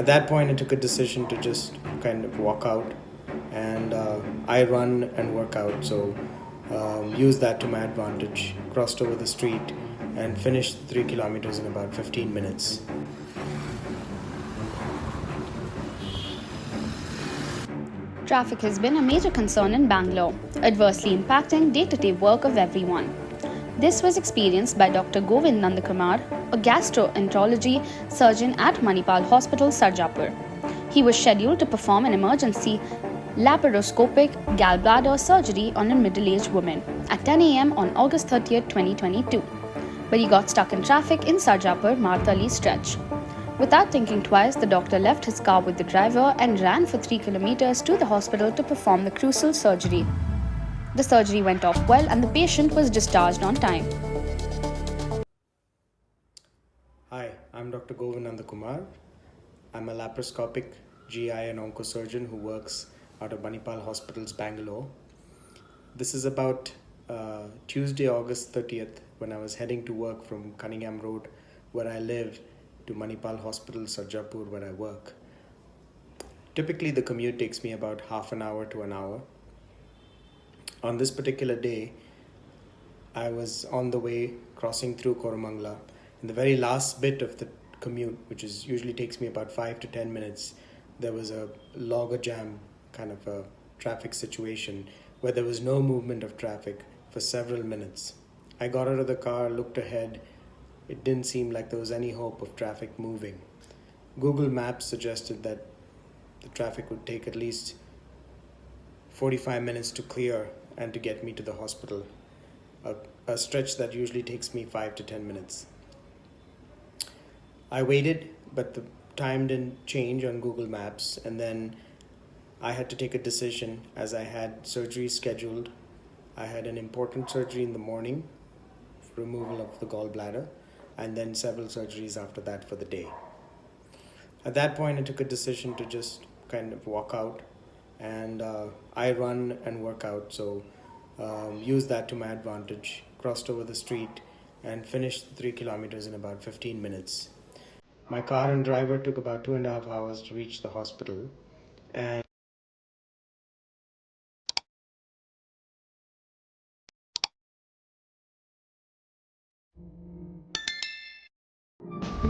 At that point, I took a decision to just kind of walk out, and I run and work out, so used that to my advantage. Crossed over the street and finished 3 kilometers in about 15 minutes. Traffic has been a major concern in Bangalore, adversely impacting day-to-day work of everyone. This was experienced by Dr. Govind Nandakumar, a gastroenterology surgeon at Manipal Hospital, Sarjapur. He was scheduled to perform an emergency laparoscopic gallbladder surgery on a middle-aged woman at 10 a.m. on August 30, 2022. But he got stuck in traffic in Sarjapur Marthali stretch. Without thinking twice, the doctor left his car with the driver and ran for 3 kilometers to the hospital to perform the crucial surgery. The surgery went off well and the patient was discharged on time. Hi, I'm Dr. Govind Nandakumar. I'm a laparoscopic GI and oncosurgeon who works out of Manipal Hospitals, Bangalore. This is about Tuesday, August 30th, when I was heading to work from Cunningham Road, where I live, to Manipal Hospital, Sarjapur, where I work. Typically, the commute takes me about half an hour to an hour. On this particular day, I was on the way crossing through Koramangala. In the very last bit of the commute, which usually takes me about 5 to 10 minutes, there was a logger jam kind of a traffic situation where there was no movement of traffic for several minutes. I got out of the car, looked ahead. It didn't seem like there was any hope of traffic moving. Google Maps suggested that the traffic would take at least 45 minutes to clear and to get me to the hospital, a stretch that usually takes me 5 to 10 minutes. I waited, but the time didn't change on Google Maps, and then I had to take a decision as I had surgery scheduled. I had an important surgery in the morning, removal of the gallbladder, and then several surgeries after that for the day. At that point, I took a decision to just kind of walk out, and I run and work out, so used that to my advantage. Crossed over the street and finished 3 kilometers in about 15 minutes. My car and driver took about 2.5 hours to reach the hospital, and